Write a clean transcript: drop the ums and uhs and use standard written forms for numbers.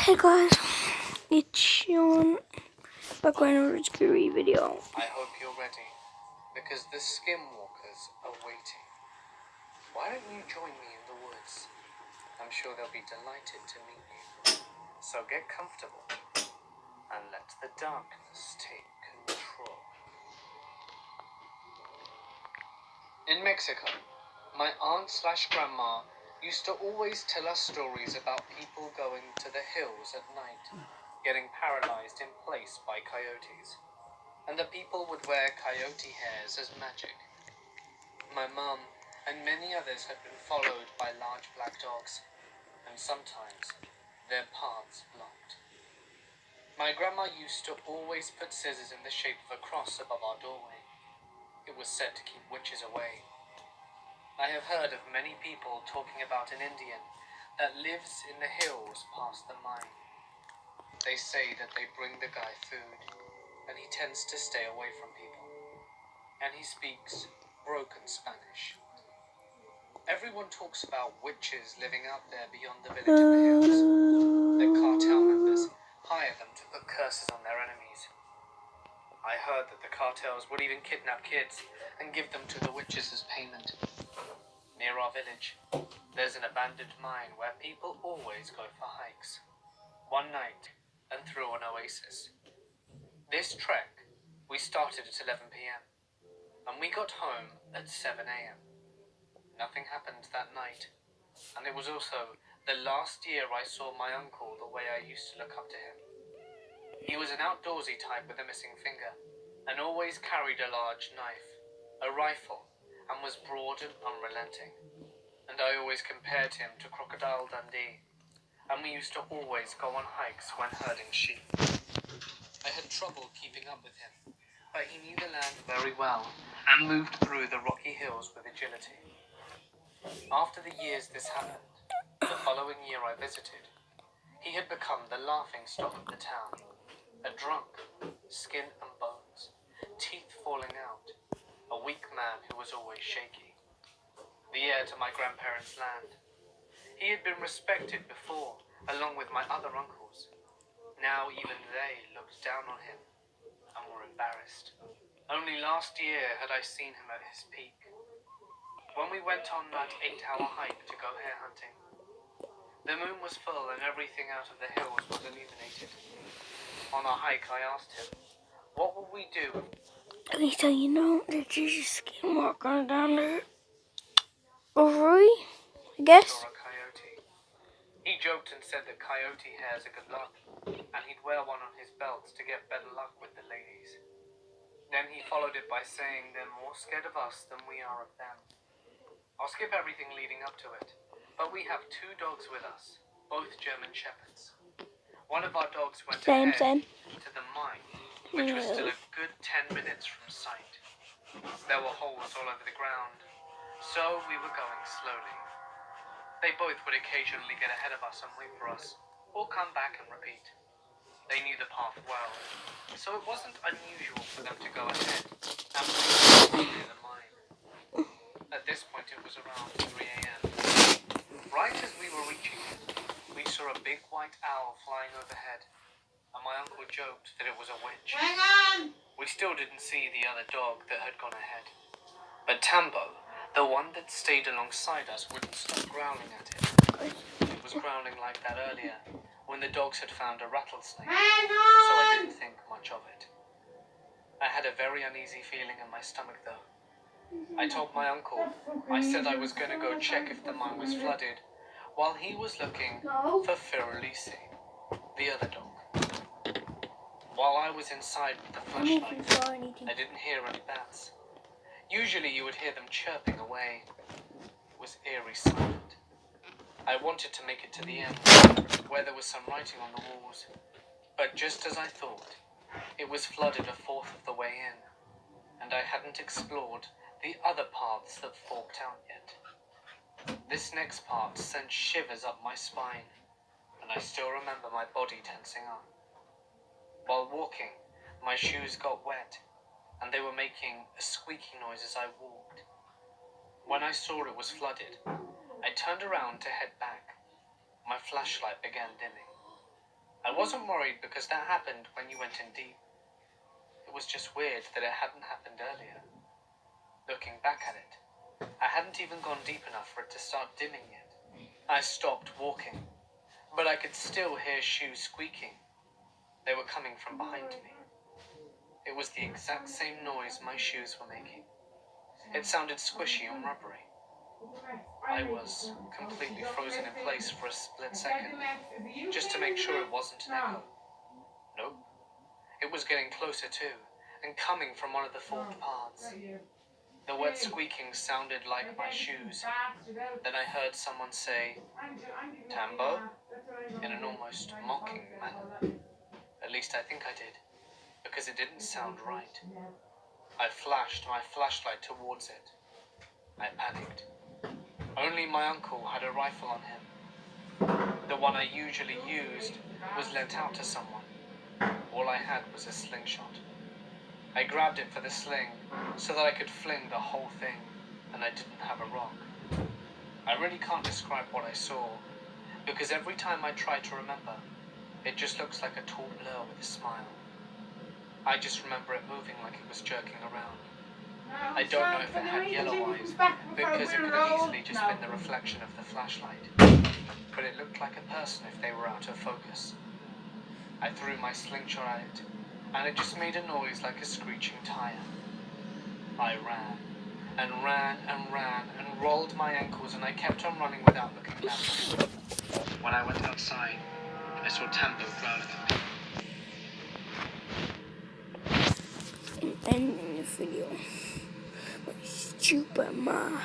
Hey guys, it's Sean back with another scary video. I hope you're ready, because the Skinwalkers are waiting. Why don't you join me in the woods? I'm sure they'll be delighted to meet you. So get comfortable and let the darkness take control. In Mexico, my aunt/grandma used to always tell us stories about people going to the hills at night, getting paralyzed in place by coyotes. And the people would wear coyote hairs as magic. My mum and many others had been followed by large black dogs, and sometimes their paths blocked. My grandma used to always put scissors in the shape of a cross above our doorway. It was said to keep witches away. I have heard of many people talking about an Indian that lives in the hills past the mine. They say that they bring the guy food, and he tends to stay away from people. And he speaks broken Spanish. Everyone talks about witches living out there beyond the village in the hills. Their cartel members hire them to put curses on their enemies. I heard that the cartels would even kidnap kids and give them to the witches as payment. Near our village, there's an abandoned mine where people always go for hikes. One night, and through an oasis. This trek, we started at 11 p.m. and we got home at 7 a.m. Nothing happened that night, and it was also the last year I saw my uncle the way I used to look up to him. He was an outdoorsy type with a missing finger, and always carried a large knife, a rifle, and was broad and unrelenting. And I always compared him to Crocodile Dundee, and we used to always go on hikes when herding sheep. I had trouble keeping up with him, but he knew the land very well, and moved through the rocky hills with agility. After the years this happened, the following year I visited, he had become the laughing stock of the town. A drunk, skin and bones, teeth falling out, a weak man who was always shaky. The heir to my grandparents' land. He had been respected before, along with my other uncles. Now even they looked down on him and were embarrassed. Only last year had I seen him at his peak. When we went on that 8-hour hike to go hare hunting, the moon was full and everything out of the hills was illuminated. On our hike I asked him, what would we do? Let me tell you now, there's just a skinwalker down there. Rory, I guess. Saw a coyote. He joked and said that coyote hairs are good luck, and he'd wear one on his belt to get better luck with the ladies. Then he followed it by saying they're more scared of us than we are of them. I'll skip everything leading up to it, but we have 2 dogs with us, both German Shepherds. One of our dogs went ahead to the mine, which was still a good 10 minutes from sight. There were holes all over the ground, so we were going slowly. They both would occasionally get ahead of us and wait for us, or come back and repeat. They knew the path well, so it wasn't unusual for them to go ahead and wait near the mine. At this point it was around 3 a.m. Right as we were reaching it, we saw a big white owl flying overhead, and my uncle joked that it was a witch. Hang on! We still didn't see the other dog that had gone ahead. But Tambo, the one that stayed alongside us, wouldn't stop growling at it. It was growling like that earlier, when the dogs had found a rattlesnake, so I didn't think much of it. I had a very uneasy feeling in my stomach though. I told my uncle, I said I was going to go check if the mine was flooded, while he was looking for Fiorelisi, the other dog. While I was inside with the flashlight, I didn't hear any bats. Usually you would hear them chirping away. It was eerie silent. I wanted to make it to the end, where there was some writing on the walls. But just as I thought, it was flooded a fourth of the way in, and I hadn't explored the other paths that forked out yet. This next part sent shivers up my spine, and I still remember my body tensing up. While walking, my shoes got wet, and they were making a squeaking noise as I walked. When I saw it was flooded, I turned around to head back. My flashlight began dimming. I wasn't worried because that happened when you went in deep. It was just weird that it hadn't happened earlier. Looking back at it, I hadn't even gone deep enough for it to start dimming yet. I stopped walking, but I could still hear shoes squeaking. They were coming from behind me. It was the exact same noise my shoes were making. It sounded squishy and rubbery. I was completely frozen in place for a split second, just to make sure it wasn't an echo. Nope. It was getting closer too, and coming from one of the forked paths. The wet squeaking sounded like my shoes. Then I heard someone say, "Tambo?" in an almost mocking manner. At least I think I did, because it didn't sound right. I flashed my flashlight towards it. I panicked. Only my uncle had a rifle on him. The one I usually used was lent out to someone. All I had was a slingshot. I grabbed it for the sling so that I could fling the whole thing, and I didn't have a rock. I really can't describe what I saw, because every time I try to remember, it just looks like a tall blur with a smile. I just remember it moving like it was jerking around. I don't know if it had yellow eyes, because it could have easily just been the reflection of the flashlight. But it looked like a person if they were out of focus. I threw my slingshot at it, and it just made a noise like a screeching tire. I ran, and ran, and ran, and rolled my ankles, and I kept on running without looking back. When I went outside, I saw Tambo growling at me. And ending the video with Super Ma.